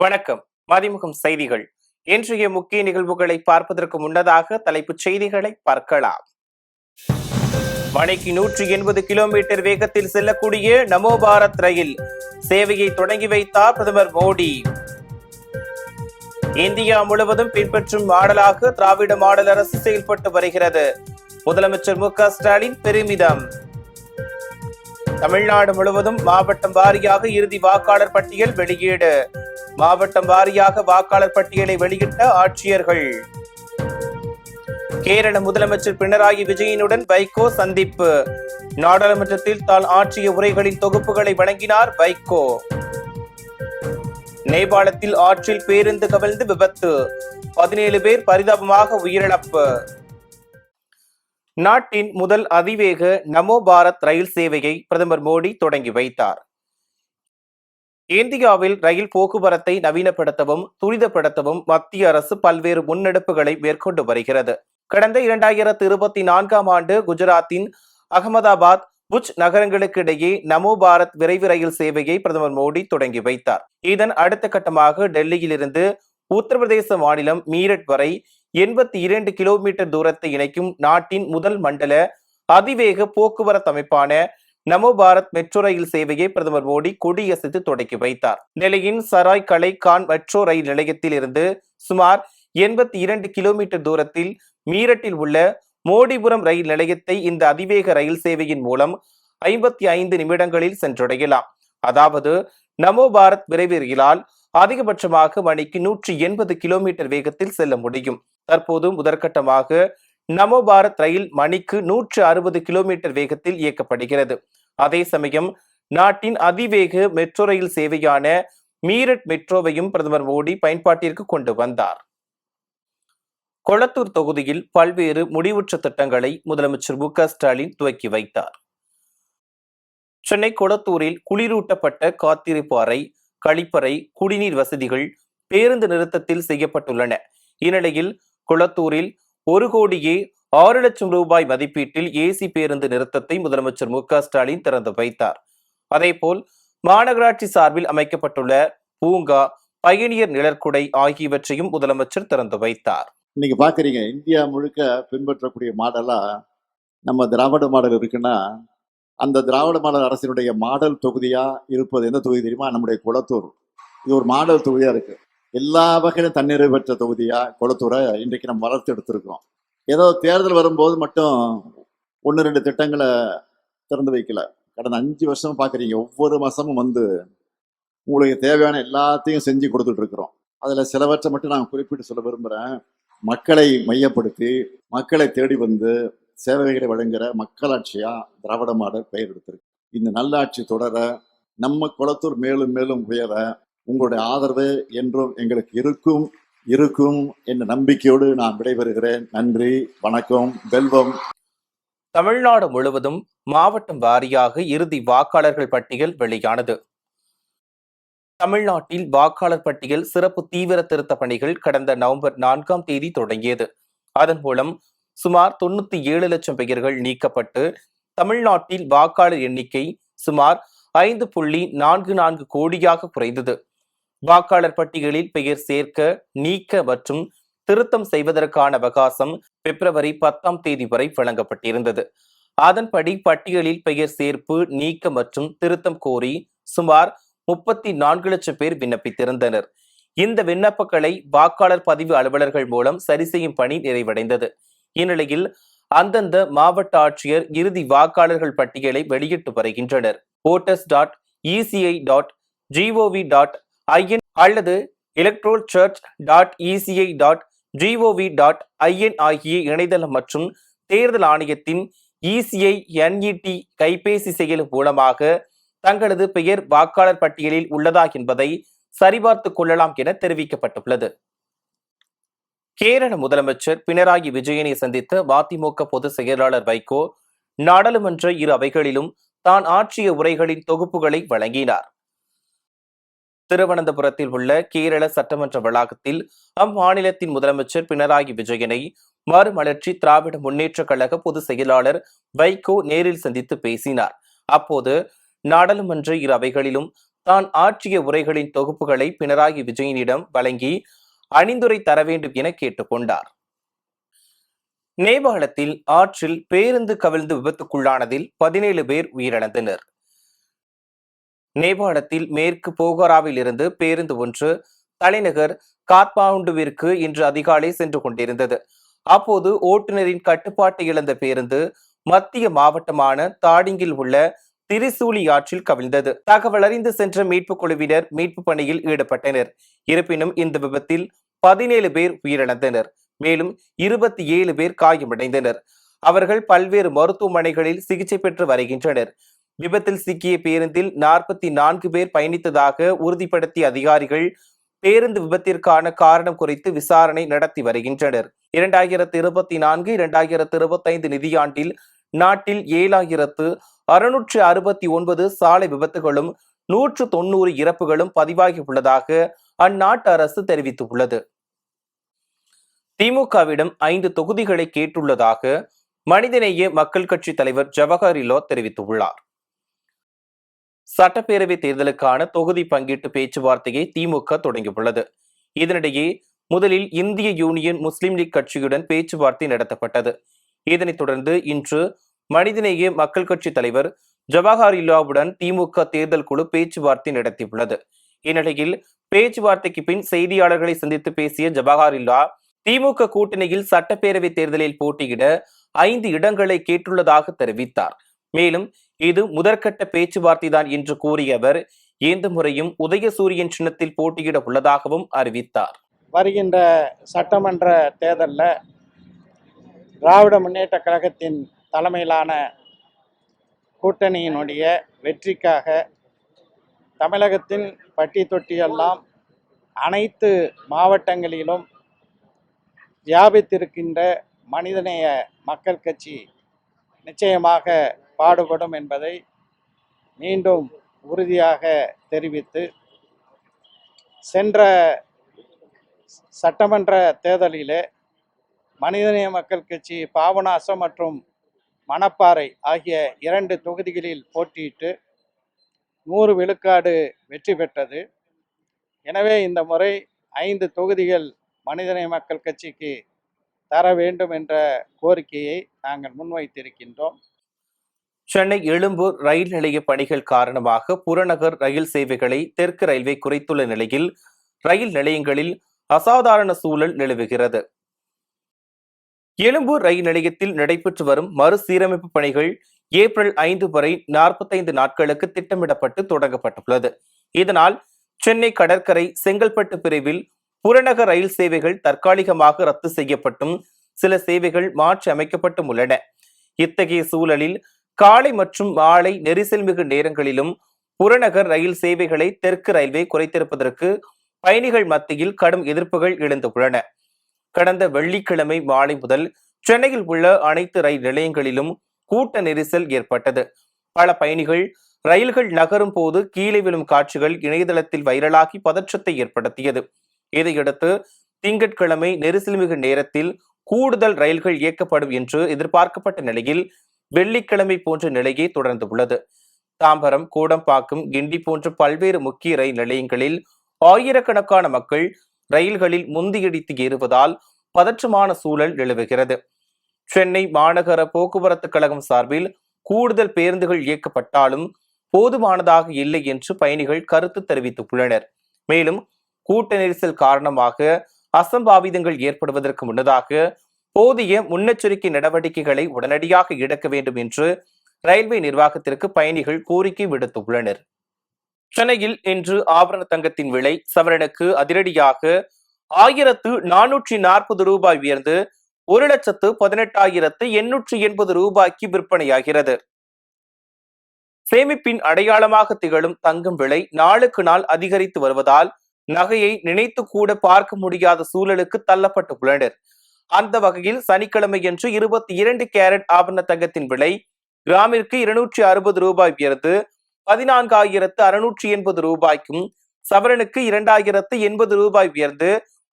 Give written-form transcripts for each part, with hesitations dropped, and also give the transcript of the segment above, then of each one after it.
வணக்கம். மதிமுகம் செய்திகள். இன்றைய முக்கிய நிகழ்வுகளை பார்ப்பதற்கு முன்னதாக தலைப்புச் செய்திகளை பார்க்கலாம். மணிக்கு 180 கிலோமீட்டர் வேகத்தில் செல்லக்கூடிய நமோ பாரத் ரயில் சேவையை தொடங்கி வைத்தார் பிரதமர் மோடி. இந்தியா முழுவதும் பின்பற்றும் மாடலாக திராவிட மாடல் அரசு செயல்பட்டு வருகிறது. முதலமைச்சர் மு.க.ஸ்டாலின் பெருமிதம். தமிழ்நாடு முழுவதும் மாவட்டம் வாரியாக இறுதி வாக்காளர் பட்டியல் வெளியீடு. மாவட்டம் வாரியாக வாக்காளர் பட்டியலை வெளியிட்ட ஆட்சியர்கள். கேரள முதலமைச்சர் பினராயி விஜயனுடன் வைகோ சந்திப்பு. நாடாளுமன்றத்தில் தான் ஆற்றிய உரைகளின் தொகுப்புகளை வழங்கினார் வைகோ. நேபாளத்தில் ஆற்றில் பேருந்து கவிழ்ந்து விபத்து. 17 பேர் பரிதாபமாக உயிரிழப்பு. நாட்டின் முதல் அதிவேக நமோ பாரத் ரயில் சேவையை பிரதமர் மோடி தொடங்கி வைத்தார். இந்தியாவில் ரயில் போக்குவரத்தை நவீனப்படுத்தவும் துரிதப்படுத்தவும் மத்திய அரசு பல்வேறு முன்னெடுப்புகளை மேற்கொண்டு வருகிறது. கடந்த 2024ஆம் ஆண்டு குஜராத்தின் அகமதாபாத் புஜ் நகரங்களுக்கு இடையே நமோ பாரத் விரைவு ரயில் சேவையை பிரதமர் மோடி தொடங்கி வைத்தார். இதன் அடுத்த கட்டமாக டெல்லியிலிருந்து உத்தரப்பிரதேச மாநிலம் மீரட் வரை 82 கிலோமீட்டர் தூரத்தை இணைக்கும் நாட்டின் முதல் மண்டல அதிவேக போக்குவரத்து அமைப்பான நமோ பாரத் மெட்ரோ ரயில் சேவையை பிரதமர் மோடி கொடியசைத்து தொடங்கி வைத்தார். டெல்லியின் சராய் கலை கான் மெட்ரோ ரயில் நிலையத்தில் இருந்து சுமார் 82 கிலோமீட்டர் தூரத்தில் மீரட்டில் உள்ள மோடிபுரம் ரயில் நிலையத்தை இந்த அதிவேக ரயில் சேவையின் மூலம் 55 நிமிடங்களில் சென்றடையலாம். அதாவது நமோ பாரத் விரைவு ரயிலால் அதிகபட்சமாக மணிக்கு 180 கிலோமீட்டர் வேகத்தில் செல்ல முடியும். தற்போது முதற்கட்டமாக நமோ பாரத் ரயில் மணிக்கு 160 கிலோமீட்டர் வேகத்தில் இயக்கப்படுகிறது. அதே சமயம் நாட்டின் அதிவேக மெட்ரோ ரயில் சேவையான மீரட் மெட்ரோவையும் பிரதமர் மோடி பயன்பாட்டிற்கு கொண்டு வந்தார். கொளத்தூர் தொகுதியில் பல்வேறு முடிவுற்ற திட்டங்களை முதலமைச்சர் மு.க.ஸ்டாலின் துவக்கி வைத்தார். சென்னை கொளத்தூரில் குளிரூட்டப்பட்ட காத்திருப்பு அறை, கழிப்பறை, குடிநீர் வசதிகள் பேருந்து நிறுத்தத்தில் செய்யப்பட்டுள்ளன. இந்நிலையில் கொளத்தூரில் 1,06 லட்சம் ரூபாய் மதிப்பீட்டில் ஏசி பேருந்து நிறுத்தத்தை முதலமைச்சர் மு.க.ஸ்டாலின் திறந்து வைத்தார். அதேபோல் மாநகராட்சி சார்பில் அமைக்கப்பட்டுள்ள பூங்கா, பயணியர் நிழற்குடை ஆகியவற்றையும் முதலமைச்சர் திறந்து வைத்தார். இன்னைக்கு பாக்குறீங்க, இந்தியா முழுக்க பின்பற்றக்கூடிய மாடலா நம்ம திராவிட மாடல் இருக்குன்னா, அந்த திராவிட மாடல் அரசினுடைய மாடல் தொகுதியா இருப்பது எந்த தொகுதி தெரியுமா? நம்முடைய கொளத்தூர். இது ஒரு மாடல் தொகுதியா இருக்கு. எல்லா வகையிலும் தன்னிறைவு பெற்ற தொகுதியா கொளத்தூரை இன்றைக்கு நம்ம வளர்த்து எடுத்திருக்கிறோம். ஏதோ தேர்தல் வரும்போது மட்டும் 1-2 திட்டங்களை திறந்து வைக்கல. கடந்த 5 வருஷம் பாக்குறீங்க, ஒவ்வொரு மாசமும் வந்து உங்களுக்கு தேவையான எல்லாத்தையும் செஞ்சு கொடுத்துட்டு இருக்கிறோம். அதுல சிலவற்றை மட்டும் நான் குறிப்பிட்டு சொல்ல விரும்புறேன். மக்களை மையப்படுத்தி மக்களை தேடி வந்து சேவைகளை வழங்குற மக்களாட்சியா திராவிட மாடல் பெயர் எடுத்திருக்கு. இந்த நல்லாட்சி தொடர, நம்ம கொளத்தூர் மேலும் மேலும் உயர உங்களுடைய ஆதரவு என்றும் எங்களுக்கு இருக்கும் என்ற நம்பிக்கையோடு நான் விடைபெறுகிறேன். நன்றி, வணக்கம், வெல்வம். தமிழ்நாடு முழுவதும் மாவட்டம் வாரியாக இறுதி வாக்காளர்கள் பட்டியல் வெளியானது. தமிழ்நாட்டில் வாக்காளர் பட்டியல் சிறப்பு தீவிர திருத்த பணிகள் கடந்த நவம்பர் 4ஆம் தேதி தொடங்கியது. அதன் மூலம் சுமார் 97 லட்சம் பெயர்கள் நீக்கப்பட்டு தமிழ்நாட்டில் வாக்காளர் எண்ணிக்கை சுமார் 5.44 கோடியாக குறைந்தது. வாக்காளர் பட்டியலில் பெயர் சேர்க்க, நீக்க மற்றும் திருத்தம் செய்வதற்கான அவகாசம் பிப்ரவரி 10ஆம் தேதி வரை வழங்கப்பட்டிருந்தது. அதன்படி பட்டியலில் பெயர் சேர்ப்பு, நீக்க மற்றும் திருத்தம் கோரி சுமார் 34 லட்சம் பேர் விண்ணப்பித்திருந்தனர். இந்த விண்ணப்பங்களை வாக்காளர் பதிவு அலுவலர்கள் மூலம் சரி செய்யும் பணி நிறைவடைந்தது. இந்நிலையில் அந்தந்த மாவட்ட ஆட்சியர் இறுதி வாக்காளர்கள் பட்டியலை வெளியிட்டு வருகின்றனர். voters.eci.gov.in அல்லது electoralchurch.eci.gov.in ஆகிய இணையதளம் மற்றும் தேர்தல் ஆணையத்தின் ECI-NET கைபேசி செயலி மூலமாக தங்களது பெயர் வாக்காளர் பட்டியலில் உள்ளதா என்பதை சரிபார்த்துக் கொள்ளலாம் என தெரிவிக்கப்பட்டுள்ளது. கேரள முதலமைச்சர் பினராயி விஜயனை சந்தித்த மதிமுக பொதுச் செயலாளர் வைகோ நாடாளுமன்ற இரு அவைகளிலும் தான் ஆற்றிய உரைகளின் தொகுப்புகளை வழங்கினார். திருவனந்தபுரத்தில் உள்ள கேரள சட்டமன்ற வளாகத்தில் அம்மாநிலத்தின் முதலமைச்சர் பினராயி விஜயனை மறுமலர்ச்சி திராவிட முன்னேற்ற கழக பொதுச் செயலாளர் வைகோ நேரில் சந்தித்து பேசினார். அப்போது நாடாளுமன்ற இரு அவைகளிலும் தான் ஆற்றிய உரைகளின் தொகுப்புகளை பினராயி விஜயனிடம் வழங்கி அணிந்துரை தர வேண்டும் என கேட்டுக்கொண்டார். நேபாளத்தில் ஆற்றில் பேருந்து கவிழ்ந்து விபத்துக்குள்ளானதில் 17 பேர் உயிரிழந்தனர். நேபாளத்தில் மேற்கு போகராவில் இருந்து பேருந்து ஒன்று தலைநகர் காத்மாண்டுவிற்கு இன்று அதிகாலை சென்று கொண்டிருந்தது. அப்போது ஓட்டுநரின் கட்டுப்பாட்டை இழந்த பேருந்து மத்திய மாவட்டமான தாடிங்கில் உள்ள திரிசூலி ஆற்றில் கவிழ்ந்தது. தகவல் அறிந்து சென்ற மீட்புக் குழுவினர் மீட்பு பணியில் ஈடுபட்டனர். இருப்பினும் இந்த விபத்தில் 17 பேர் உயிரிழந்தனர். மேலும் 27 பேர் காயமடைந்தனர். அவர்கள் பல்வேறு மருத்துவமனைகளில் சிகிச்சை பெற்று வருகின்றனர். விபத்தில் சிக்கிய பேருந்தில் 44 பேர் பயணித்ததாக உறுதிப்படுத்திய அதிகாரிகள் பேருந்து விபத்திற்கான காரணம் குறித்து விசாரணை நடத்தி வருகின்றனர். 2024-2025 நிதியாண்டில் நாட்டில் 7669 சாலை விபத்துகளும் 190 இறப்புகளும் பதிவாகியுள்ளதாக அந்நாட்டு அரசு தெரிவித்துள்ளது. திமுகவிடம் 5 தொகுதிகளை கேட்டுள்ளதாக மனிதநேய மக்கள் கட்சி தலைவர் ஜவஹர்லால் தெரிவித்துள்ளார். சட்டப்பேரவை தேர்தலுக்கான தொகுதி பங்கீட்டு பேச்சுவார்த்தையை திமுக தொடங்கியுள்ளது. இதனிடையே முதலில் இந்திய யூனியன் முஸ்லிம் லீக் கட்சியுடன் பேச்சுவார்த்தை நடத்தப்பட்டது. இதனைத் தொடர்ந்து இன்று மனிதநேய மக்கள் கட்சி தலைவர் ஜவஹர்லாவுடன் திமுக தேர்தல் குழு பேச்சுவார்த்தை நடத்தியுள்ளது. இந்நிலையில் பேச்சுவார்த்தைக்கு பின் செய்தியாளர்களை சந்தித்து பேசிய ஜவஹர்லால் திமுக கூட்டணியில் சட்டப்பேரவை தேர்தலில் போட்டியிட 5 இடங்களை கேட்டுள்ளதாக தெரிவித்தார். மேலும் இது முதற்கட்ட பேச்சுவார்த்தை தான் என்று கூறிய அவர் இந்த முறையும் உதயசூரியன் சின்னத்தில் போட்டியிட உள்ளதாகவும் அறிவித்தார். வருகின்ற சட்டமன்ற தேர்தலில் திராவிட முன்னேற்ற கழகத்தின் தலைமையிலான கூட்டணியினுடைய வெற்றிக்காக தமிழகத்தின் பட்டி தொட்டியெல்லாம் அனைத்து மாவட்டங்களிலும் வியாபித்திருக்கின்ற மனிதநேய மக்கள் கட்சி நிச்சயமாக பாடுபடும் என்பதை மீண்டும் உறுதியாக தெரிவித்து, சென்ற சட்டமன்ற தேர்தலிலே மனிதநேய மக்கள் கட்சி பாபநாசம் மற்றும் மணப்பாறை ஆகிய 2 தொகுதிகளில் போட்டியிட்டு 100 விழுக்காடு வெற்றி பெற்றது. எனவே இந்த முறை 5 தொகுதிகள் மனிதநேய மக்கள் கட்சிக்கு தர வேண்டும் என்ற கோரிக்கையை நாங்கள் முன்வைத்திருக்கின்றோம். சென்னை எழும்பூர் ரயில் நிலைய பணிகள் காரணமாக புறநகர் ரயில் சேவைகளை தெற்கு ரயில்வே குறைத்துள்ள நிலையில் ரயில் நிலையங்களில் அசாதாரண சூழல் நிலவுகிறது. எழும்பூர் ரயில் நிலையத்தில் நடைபெற்று வரும் மறுசீரமைப்பு பணிகள் ஏப்ரல் 5 வரை 45 நாட்களுக்கு திட்டமிடப்பட்டு தொடங்கப்பட்டுள்ளது. இதனால் சென்னை கடற்கரை செங்கல்பட்டு பிரிவில் புறநகர் ரயில் சேவைகள் தற்காலிகமாக ரத்து செய்யப்பட்டும் சில சேவைகள் மாற்றி அமைக்கப்பட்டும் உள்ளன. இத்தகைய சூழலில் காலை மற்றும் மாலை நெரிசல் மிகு நேரங்களிலும் புறநகர் ரயில் சேவைகளை தெற்கு ரயில்வே குறைத்திருப்பதற்கு பயணிகள் மத்தியில் கடும் எதிர்ப்புகள் எழுந்துள்ளன. கடந்த வெள்ளிக்கிழமை மாலை முதல் சென்னையில் உள்ள அனைத்து ரயில் நிலையங்களிலும் கூட்ட நெரிசல் ஏற்பட்டது. பல பயணிகள் ரயில்கள் நகரும் போது கீழே விழும் காட்சிகள் இணையதளத்தில் வைரலாகி பதற்றத்தை ஏற்படுத்தியது. இதையடுத்து திங்கட்கிழமை நெரிசல் மிகு நேரத்தில் கூடுதல் ரயில்கள் இயக்கப்படும் என்று எதிர்பார்க்கப்பட்ட நிலையில் வெள்ளிக்கிழமை போன்ற நிலையே தொடர்ந்து உள்ளது. தாம்பரம், கோடம்பாக்கம், கிண்டி போன்ற பல்வேறு முக்கிய ரயில் நிலையங்களில் ஆயிரக்கணக்கான மக்கள் ரயில்களில் முந்தியடித்து ஏறுவதால் பதற்றமான சூழல் நிலவுகிறது. சென்னை மாநகர போக்குவரத்து கழகம் சார்பில் கூடுதல் பேருந்துகள் இயக்கப்பட்டாலும் போதுமானதாக இல்லை என்று பயணிகள் கருத்து தெரிவித்துள்ளனர். மேலும் கூட்ட நெரிசல் காரணமாக அசம்பாவிதங்கள் ஏற்படுவதற்கு முன்னதாக போதிய முன்னெச்சரிக்கை நடவடிக்கைகளை உடனடியாக எடுக்க வேண்டும் என்று ரயில்வே நிர்வாகத்திற்கு பயணிகள் கோரிக்கை விடுத்துள்ளனர். சென்னையில் இன்று ஆபரண தங்கத்தின் விலை சவரனுக்கு அதிரடியாக 1440 ரூபாய் உயர்ந்து 1,18,880 ரூபாய்க்கு விற்பனையாகிறது. சேமிப்பின் அடையாளமாக திகழும் தங்கம் விலை நாளுக்கு நாள் அதிகரித்து வருவதால் நகையை நினைத்து கூட பார்க்க முடியாத சூழலுக்கு தள்ளப்பட்டுள்ளனர். அந்த வகையில் சனிக்கிழமையன்று 22 கேரட் ஆபரண தங்கத்தின் விலை கிராமிற்கு 260 ரூபாய் உயர்ந்து 14,680 ரூபாய்க்கும், சவரனுக்கு 2,080 ரூபாய் உயர்ந்து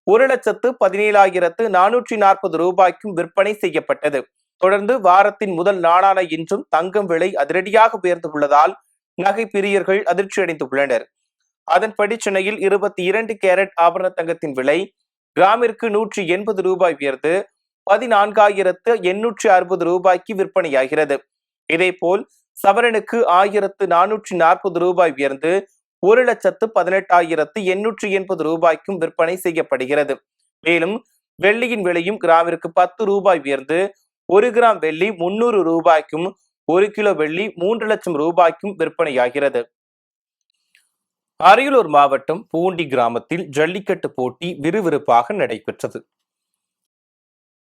1,17,440 ரூபாய்க்கும் விற்பனை செய்யப்பட்டது. தொடர்ந்து வாரத்தின் முதல் நாளான இன்றும் தங்கம் விலை அதிரடியாக உயர்ந்துள்ளதால் நகை பிரியர்கள் அதிர்ச்சியடைந்துள்ளனர். அதன்படி சென்னையில் 22 கேரட் ஆபரண தங்கத்தின் விலை கிராமிற்கு 180 ரூபாய் உயர்ந்து 14,860 ரூபாய்க்கு விற்பனையாகிறது. இதேபோல் சவரனுக்கு 1,440 ரூபாய் உயர்ந்து 1,18,880 ரூபாய்க்கும் விற்பனை செய்யப்படுகிறது. மேலும் வெள்ளியின் விலையும் கிராமிற்கு 10 ரூபாய் உயர்ந்து 1 கிராம் வெள்ளி 300 ரூபாய்க்கும் 1 கிலோ வெள்ளி 3 லட்சம் ரூபாய்க்கும் விற்பனையாகிறது. அரியலூர் மாவட்டம் பூண்டி கிராமத்தில் ஜல்லிக்கட்டு போட்டி விறுவிறுப்பாக நடைபெற்றது.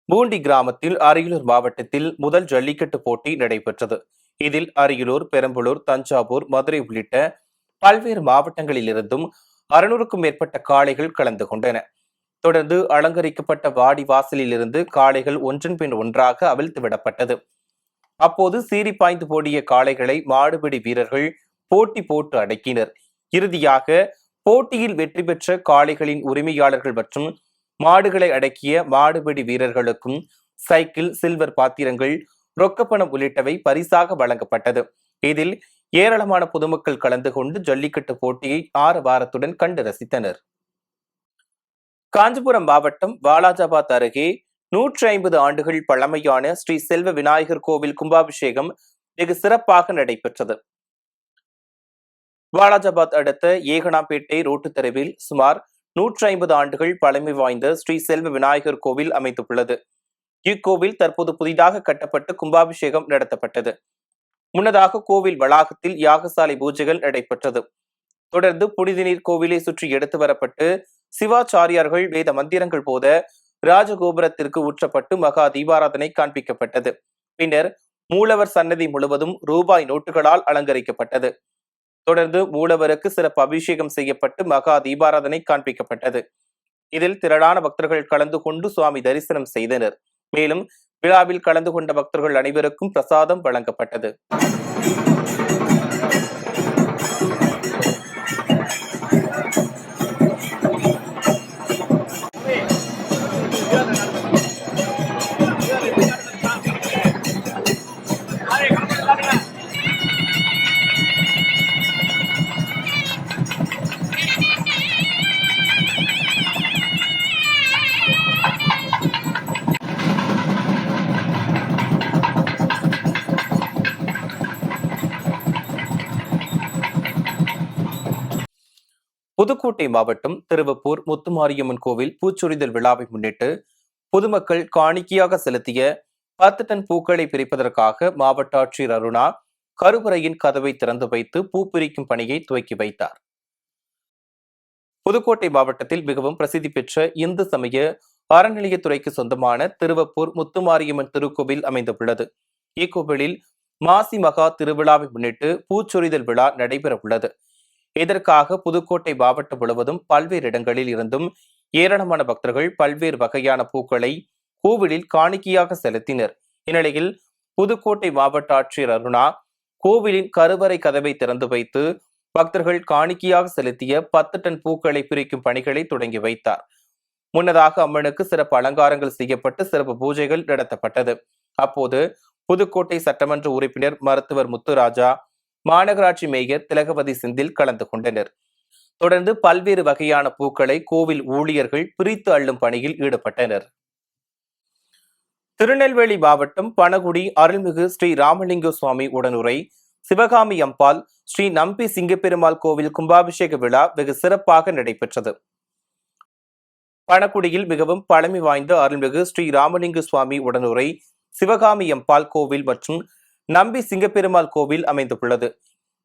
பூண்டி கிராமத்தில் அரியலூர் மாவட்டத்தில் முதல் ஜல்லிக்கட்டு போட்டி நடைபெற்றது. இதில் அரியலூர், பெரம்பலூர், தஞ்சாவூர், மதுரை உள்ளிட்ட பல்வேறு மாவட்டங்களிலிருந்தும் 600க்கும் மேற்பட்ட காளைகள் கலந்து கொண்டன. தொடர்ந்து அலங்கரிக்கப்பட்ட வாடி வாசலில் இருந்து காளைகள் ஒன்றன் பின் ஒன்றாக அவிழ்த்து விடப்பட்டது. அப்போது சீறி பாய்ந்து ஓடிய காளைகளை மாடுபிடி வீரர்கள் போட்டி போட்டு அடக்கினர். இறுதியாக போட்டியில் வெற்றி பெற்ற காளைகளின் உரிமையாளர்கள் மற்றும் மாடுகளை அடக்கிய மாடுபிடி வீரர்களுக்கும் சைக்கிள், சில்வர் பாத்திரங்கள், ரொக்கப்பணம் உள்ளிட்டவை பரிசாக வழங்கப்பட்டது. இதில் ஏராளமான பொதுமக்கள் கலந்து கொண்டு ஜல்லிக்கட்டு போட்டியை ஆரவாரத்துடன் கண்டு ரசித்தனர். காஞ்சிபுரம் மாவட்டம் வாலாஜாபாத் அருகே 150 ஆண்டுகள் பழமையான ஸ்ரீ செல்வ விநாயகர் கோவில் கும்பாபிஷேகம் வெகு சிறப்பாக நடைபெற்றது. வாலாஜாபாத் அடுத்த ஏகனாம்பேட்டை ரோட்டு தெருவில் சுமார் 150 ஆண்டுகள் பழமை வாய்ந்த ஸ்ரீ செல்வ விநாயகர் கோவில் அமைந்துள்ளது. இக்கோவில் தற்போது புதிதாக கட்டப்பட்டு கும்பாபிஷேகம் நடத்தப்பட்டது. முன்னதாக கோவில் வளாகத்தில் யாகசாலை பூஜைகள் நடைபெற்றது. தொடர்ந்து புனித நீர் கோவிலை சுற்றி எடுத்து வரப்பட்டு சிவாச்சாரியார்கள் வேத மந்திரங்கள் போத ராஜகோபுரத்திற்கு ஊற்றப்பட்டு மகா தீபாராதனை காண்பிக்கப்பட்டது. பின்னர் மூலவர் சன்னதி முழுவதும் ரூபாய் நோட்டுகளால் அலங்கரிக்கப்பட்டது. தொடர்ந்து மூலவருக்கு சிறப்பு அபிஷேகம் செய்யப்பட்டு மகா தீபாராதனை காண்பிக்கப்பட்டது. இதில் திரளான பக்தர்கள் கலந்து கொண்டு சுவாமி தரிசனம் செய்தனர். மேலும் விழாவில் கலந்து கொண்ட பக்தர்கள் அனைவருக்கும் பிரசாதம் வழங்கப்பட்டது. புதுக்கோட்டை மாவட்டம் திருவப்பூர் முத்துமாரியம்மன் கோவில் பூச்சொரிதல் விழாவை முன்னிட்டு பொதுமக்கள் காணிக்கையாக செலுத்திய 10 டன் பூக்களை பிரிப்பதற்காக மாவட்ட ஆட்சியர் அருணா கருவறையின் கதவை திறந்து வைத்து பூ பிரிக்கும் பணியை துவக்கி வைத்தார். புதுக்கோட்டை மாவட்டத்தில் மிகவும் பிரசித்தி பெற்ற இந்து சமய அறநிலையத்துறைக்கு சொந்தமான திருவப்பூர் முத்துமாரியம்மன் திருக்கோவில் அமைந்துள்ளது. இக்கோவிலில் மாசி மகா திருவிழாவை முன்னிட்டு பூச்சொரிதல் விழா நடைபெற உள்ளது. இதற்காக புதுக்கோட்டை மாவட்டம் முழுவதும் பல்வேறு இடங்களில் இருந்தும் ஏராளமான பக்தர்கள் பல்வேறு வகையான பூக்களை கோவிலில் காணிக்கையாக செலுத்தினர். இந்நிலையில் புதுக்கோட்டை மாவட்ட ஆட்சியர் அருணா கோவிலின் கருவறை கதவை திறந்து வைத்து பக்தர்கள் காணிக்கையாக செலுத்திய 10 டன் பூக்களை பிரிக்கும் பணிகளை தொடங்கி வைத்தார். முன்னதாக அம்மனுக்கு சிறப்பு அலங்காரங்கள் செய்யப்பட்டு சிறப்பு பூஜைகள் நடத்தப்பட்டது. அப்போது புதுக்கோட்டை சட்டமன்ற உறுப்பினர் மருத்துவர் முத்துராஜா, மாநகராட்சி மேயர் திலகவதி செந்தில் கலந்து கொண்டனர். தொடர்ந்து பல்வேறு வகையான பூக்களை கோவில் ஊழியர்கள் பிரித்து அள்ளும் பணியில் ஈடுபட்டனர். திருநெல்வேலி மாவட்டம் பனகுடி அருள்மிகு ஸ்ரீ ராமலிங்க சுவாமி உடனுரை சிவகாமி அம்பாள் ஸ்ரீ நம்பி சிங்கப்பெருமாள் கோவில் கும்பாபிஷேக விழா வெகு சிறப்பாக நடைபெற்றது. பனகுடியில் மிகவும் பழமை வாய்ந்த அருள்மிகு ஸ்ரீ ராமலிங்க சுவாமி உடனுரை சிவகாமி அம்பாள் கோவில் மற்றும் நம்பி சிங்கப்பெருமாள் கோவில் அமைந்துள்ளது.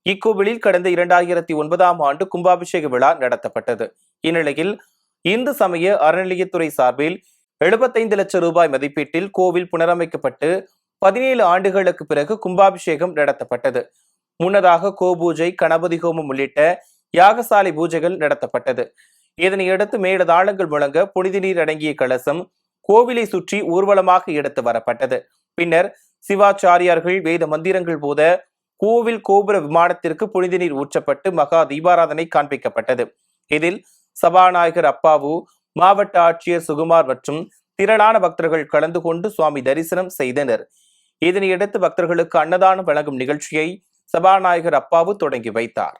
இக்கோவிலில் கடந்த 2009ஆம் ஆண்டு கும்பாபிஷேக விழா நடத்தப்பட்டது. இந்நிலையில் இந்து சமய அறநிலையத்துறை சார்பில் 75 லட்சம் ரூபாய் மதிப்பீட்டில் கோவில் புனரமைக்கப்பட்டு 17 ஆண்டுகளுக்கு பிறகு கும்பாபிஷேகம் நடத்தப்பட்டது. முன்னதாக கோபூஜை, கணபதி ஹோமம் உள்ளிட்ட யாகசாலை பூஜைகள் நடத்தப்பட்டது. இதனையடுத்து மேளதாளங்கள் முழங்க புனித நீர் அடங்கிய கலசம் கோவிலை சுற்றி ஊர்வலமாக எடுத்து வரப்பட்டது. பின்னர் சிவாச்சாரியார்கள் வேத மந்திரங்கள் போத கோவில் கோபுர விமானத்திற்கு புனித நீர் ஊற்றப்பட்டு மகா தீபாராதனை காண்பிக்கப்பட்டது. இதில் சபாநாயகர் அப்பாவு, மாவட்ட ஆட்சியர் சுகுமார் மற்றும் திரளான பக்தர்கள் கலந்து கொண்டு சுவாமி தரிசனம் செய்தனர். இதனையடுத்து பக்தர்களுக்கு அன்னதானம் வழங்கும் நிகழ்ச்சியை சபாநாயகர் அப்பாவு தொடங்கி வைத்தார்.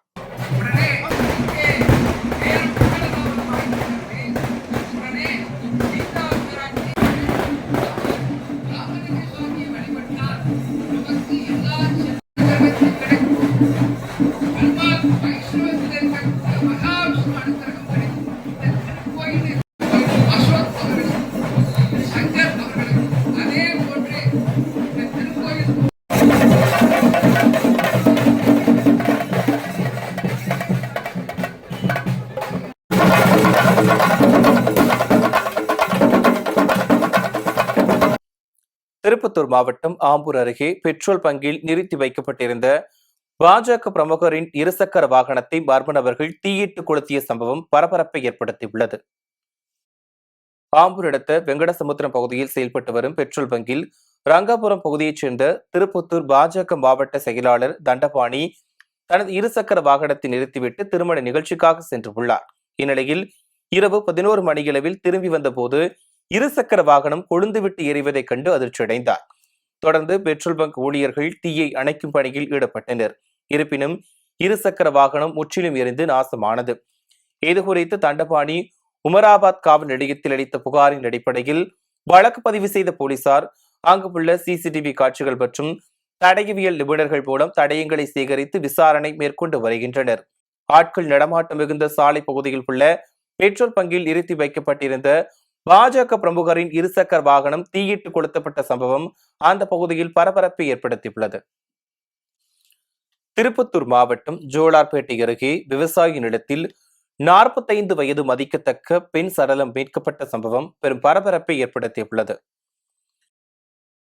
திருப்பத்தூர் மாவட்டம் ஆம்பூர் அருகே பெட்ரோல் பங்கில் நிறுத்தி வைக்கப்பட்டிருந்த பாஜக பிரமுகரின் இருசக்கர வாகனத்தை மர்ம நபர்கள் தீயிட்டு கொளுத்திய சம்பவம் பரபரப்பை ஏற்படுத்தியுள்ளது. ஆம்பூர் அடுத்த வெங்கடசமுத்திரம் பகுதியில் செயல்பட்டு வரும் பெட்ரோல் பங்கில் ரங்காபுரம் பகுதியைச் சேர்ந்த திருப்பத்தூர் பாஜக மாவட்ட செயலாளர் தண்டபாணி தனது இருசக்கர வாகனத்தை நிறுத்திவிட்டு திருமண நிகழ்ச்சிக்காக சென்றுள்ளார். இந்நிலையில் இரவு 11 மணியளவில் திரும்பி வந்தபோது இருசக்கர வாகனம் கொழுந்துவிட்டு எரிவதைக் கண்டு அதிர்ச்சியடைந்தார். தொடர்ந்து பெட்ரோல் பங்க் ஊழியர்கள் தீயை அணைக்கும் பணியில் ஈடுபட்டனர். இருப்பினும் இருசக்கர வாகனம் முற்றிலும் எரிந்து நாசமானது. இதுகுறித்து தண்டபாணி உமராபாத் காவல் நிலையத்தில் அளித்த புகாரின் அடிப்படையில் வழக்கு பதிவு செய்த போலீசார் அங்குள்ள சிசிடிவி காட்சிகள் மற்றும் தடயவியல் நிபுணர்கள் மூலம் தடயங்களை சேகரித்து விசாரணை மேற்கொண்டு வருகின்றனர். ஆட்கள் நடமாட்டம் மிகுந்த சாலை பகுதியில் உள்ள பெட்ரோல் பங்கில் நிறுத்தி வைக்கப்பட்டிருந்த பாஜக பிரமுகரின் இருசக்கர வாகனம் தீயிட்டு கொளுத்தப்பட்ட சம்பவம் அந்த பகுதியில் பரபரப்பை ஏற்படுத்தியுள்ளது. திருப்பத்தூர் மாவட்டம் ஜோலார்பேட்டை அருகே விவசாய நிலத்தில் 45 வயது மதிக்கத்தக்க பெண் சடலம் மீட்கப்பட்ட சம்பவம் பெரும் பரபரப்பை ஏற்படுத்தியுள்ளது.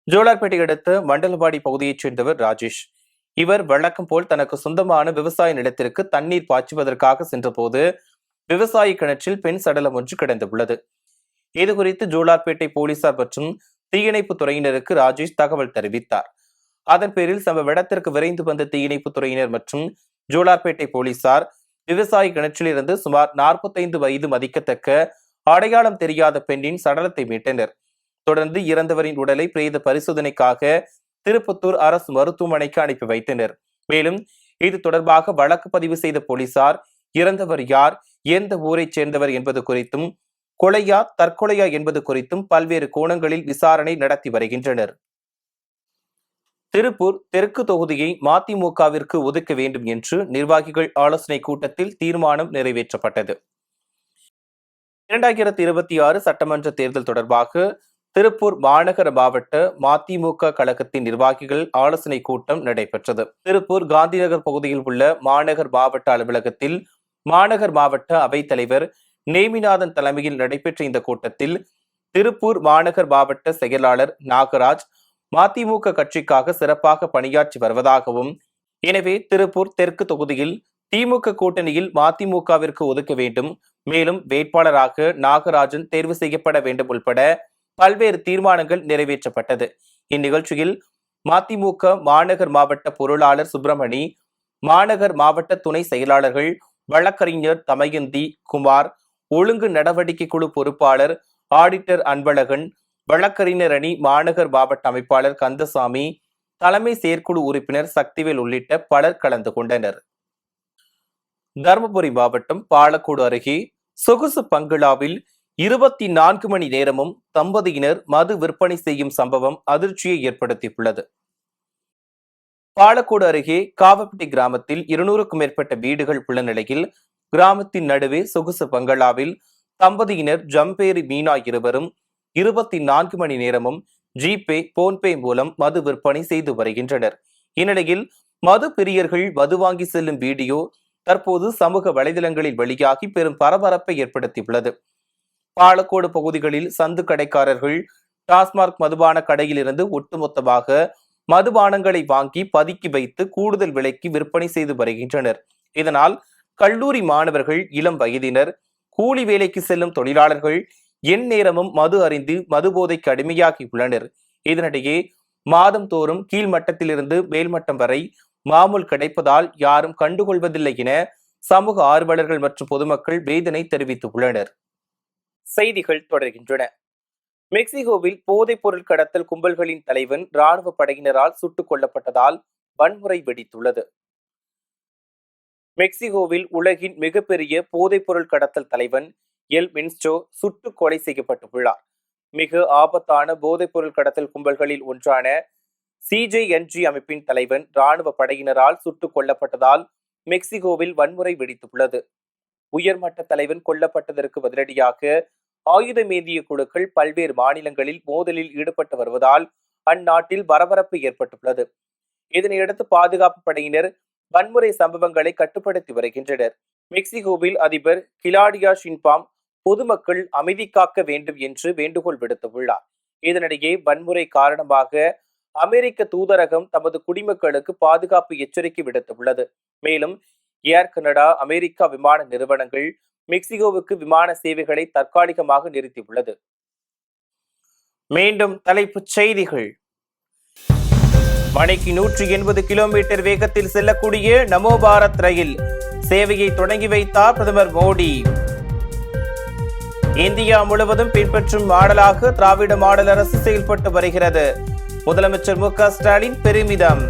ஜோலார்பேட்டை அடுத்த மண்டலவாடி பகுதியைச் சேர்ந்தவர் ராஜேஷ். இவர் வழக்கம் போல் தனக்கு சொந்தமான விவசாய நிலத்திற்கு தண்ணீர் பாய்ச்சுவதற்காக சென்றபோது விவசாய கிணற்றில் பெண் சடலம் ஒன்று கிடந்துள்ளது. இதுகுறித்து ஜோலார்பேட்டை போலீசார் மற்றும் தீயணைப்பு துறையினருக்கு ராஜேஷ் தகவல் தெரிவித்தார். அதன் பேரில் சம்பவ இடத்திற்கு விரைந்து வந்த தீயணைப்பு துறையினர் மற்றும் ஜோலார்பேட்டை போலீசார் விவசாய கிணற்றிலிருந்து சுமார் 45 வயது மதிக்கத்தக்க அடையாளம் தெரியாத பெண்ணின் சடலத்தை மீட்டனர். தொடர்ந்து இறந்தவரின் உடலை பிரேத பரிசோதனைக்காக திருப்பத்தூர் அரசு மருத்துவமனைக்கு அனுப்பி வைத்தனர். மேலும் இது தொடர்பாக வழக்கு பதிவு செய்த போலீசார் இறந்தவர் யார், எந்த ஊரைச் சேர்ந்தவர் என்பது குறித்தும் கொலையா தற்கொலையா என்பது குறித்தும் பல்வேறு கோணங்களில் விசாரணை நடத்தி வருகின்றனர். திருப்பூர் தெற்கு தொகுதியை மதிமுகவிற்கு ஒதுக்க வேண்டும் என்று நிர்வாகிகள் ஆலோசனை கூட்டத்தில் தீர்மானம் நிறைவேற்றப்பட்டது. 2026 சட்டமன்ற தேர்தல் தொடர்பாக திருப்பூர் மாநகர மாவட்ட மதிமுக கழகத்தின் நிர்வாகிகள் ஆலோசனை கூட்டம் நடைபெற்றது. திருப்பூர் காந்திநகர் பகுதியில் உள்ள மாநகர் மாவட்ட அலுவலகத்தில் மாநகர் மாவட்ட அவைத்தலைவர் நேமிநாதன் தலைமையில் நடைபெற்ற இந்த கூட்டத்தில் திருப்பூர் மாநகர் மாவட்ட செயலாளர் நாகராஜ் மதிமுக கட்சிக்காக சிறப்பாக பணியாற்றி வருவதாகவும், எனவே திருப்பூர் தெற்கு தொகுதியில் திமுக கூட்டணியில் மதிமுகவிற்கு ஒதுக்க வேண்டும், மேலும் வேட்பாளராக நாகராஜன் தேர்வு செய்யப்பட வேண்டும் உள்பட பல்வேறு தீர்மானங்கள் நிறைவேற்றப்பட்டது. இந்நிகழ்ச்சியில் மதிமுக மாநகர் மாவட்ட பொருளாளர் சுப்பிரமணி, மாநகர் மாவட்ட துணை செயலாளர்கள் வழக்கறிஞர் தமயந்தி குமார், ஒழுங்கு நடவடிக்கை குழு பொறுப்பாளர் ஆடிட்டர் அன்பழகன், வழக்கறிஞர் அணி மாநகர் மாவட்ட அமைப்பாளர் கந்தசாமி, தலைமை செயற்குழு உறுப்பினர் சக்திவேல் உள்ளிட்ட பலர் கலந்து கொண்டனர். தருமபுரி மாவட்டம் பாலக்கோடு அருகே சொகுசு பங்களாவில் 24 மணி நேரமும் தம்பதியினர் மது விற்பனை செய்யும் சம்பவம் அதிர்ச்சியை ஏற்படுத்தியுள்ளது. பாலக்கோடு அருகே காவப்பட்டி கிராமத்தில் 200க்கும் மேற்பட்ட வீடுகள் உள்ள நிலையில் கிராமத்தின் நடுவே சொகுசு பங்களாவில் தம்பதியினர் ஜம்பேரி மீனா இருவரும் 24 மணி நேரமும் ஜிபே போன்பே மூலம் மது விற்பனை செய்து வருகின்றனர். இந்நிலையில் மது பிரியர்கள் மது வாங்கி செல்லும் வீடியோ தற்போது சமூக வலைதளங்களில் வெளியாகி பெரும் பரபரப்பை ஏற்படுத்தியுள்ளது. பாலக்கோடு பகுதிகளில் சந்து கடைக்காரர்கள் டாஸ்மாக் மதுபான கடையில் இருந்து ஒட்டுமொத்தமாக மதுபானங்களை வாங்கி பதுக்கி வைத்து கூடுதல் விலைக்கு விற்பனை செய்து வருகின்றனர். இதனால் கல்லூரி மாணவர்கள், இளம் வயதினர், கூலி வேலைக்கு செல்லும் தொழிலாளர்கள் எந்நேரமும் மது அறிந்து மது போதைக்கு அடிமையாகி உள்ளனர். இதனிடையே மாதம் தோறும் கீழ்மட்டத்திலிருந்து மேல்மட்டம் வரை மாமூல் கிடைப்பதால் யாரும் கண்டுகொள்வதில்லை என சமூக ஆர்வலர்கள் மற்றும் பொதுமக்கள் வேதனை தெரிவித்துள்ளனர். செய்திகள் தொடர்கின்றன. மெக்சிகோவில் போதைப் பொருள் கடத்தல் கும்பல்களின் தலைவன் ராணுவ படையினரால் சுட்டுக் கொல்லப்பட்டதால் வன்முறை வெடித்துள்ளது. மெக்சிகோவில் உலகின் மிகப்பெரிய போதைப் பொருள் கடத்தல் தலைவன் எல் மின்ஸ்டோ சுட்டுக் கொலை செய்யப்பட்டுள்ளார். மிக ஆபத்தான போதைப் பொருள் கடத்தல் கும்பல்களில் ஒன்றான சிஜேஎன்ஜி அமைப்பின் தலைவன் ராணுவ படையினரால் சுட்டுக் கொல்லப்பட்டதால் மெக்சிகோவில் வன்முறை வெடித்துள்ளது. உயர்மட்ட தலைவன் கொல்லப்பட்டதற்கு பதிலடியாக ஆயுதமேந்திய குழுக்கள் பல்வேறு மாநிலங்களில் மோதலில் ஈடுபட்டு வருவதால் அந்நாட்டில் பரபரப்பு ஏற்பட்டுள்ளது. இதனையடுத்து பாதுகாப்பு படையினர் வன்முறை சம்பவங்களை கட்டுப்படுத்தி வருகின்றனர். மெக்சிகோவில் அதிபர் கிளாடியா ஷின்பாம் பொதுமக்கள் அமைதி காக்க வேண்டும் என்று வேண்டுகோள் விடுத்துள்ளார். இதனிடையே வன்முறை காரணமாக அமெரிக்க தூதரகம் தமது குடிமக்களுக்கு பாதுகாப்பு எச்சரிக்கை விடுத்துள்ளது. மேலும் ஏர் கனடா, அமெரிக்கா விமான நிறுவனங்கள் மெக்சிகோவுக்கு விமான சேவைகளை தற்காலிகமாக நிறுத்தியுள்ளது. மீண்டும் தலைப்புச் செய்திகள். மணிக்கு 180 கிலோமீட்டர் வேகத்தில் செல்லக்கூடிய நமோ பாரத் ரயில் சேவையை தொடங்கி வைத்தார் பிரதமர் மோடி. இந்தியா முழுவதும் பின்பற்றும் மாடலாக திராவிட மாடல் அரசு செயல்பட்டு வருகிறது. முதலமைச்சர் மு.க. ஸ்டாலின் பெருமிதம்.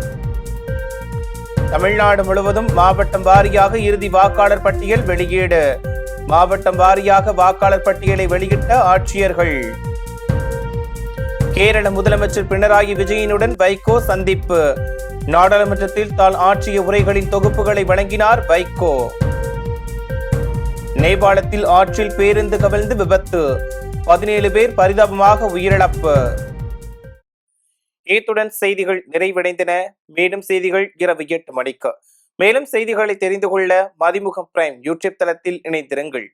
தமிழ்நாடு முழுவதும் மாவட்டம் வாரியாக இறுதி வாக்காளர் பட்டியல் வெளியீடு. மாவட்டம் வாரியாக வாக்காளர் பட்டியலை வெளியிட்ட ஆட்சியர்கள். கேரள முதலமைச்சர் பினராயி விஜயனுடன் வைகோ சந்திப்பு. நாடாளுமன்றத்தில் தான் ஆற்றிய உரைகளின் தொகுப்புகளை வழங்கினார் வைகோ. நேபாளத்தில் ஆற்றில் பேருந்து கவிழ்ந்து விபத்து. 17 பேர் பரிதாபமாக உயிரிழப்பு. இத்துடன் செய்திகள் நிறைவடைந்தன. மேலும் செய்திகள் இரவு 8 மணிக்கு. மேலும் செய்திகளை தெரிந்து கொள்ள மதிமுகம் பிரைம் யூடியூப் தளத்தில் இணைந்திருங்கள்.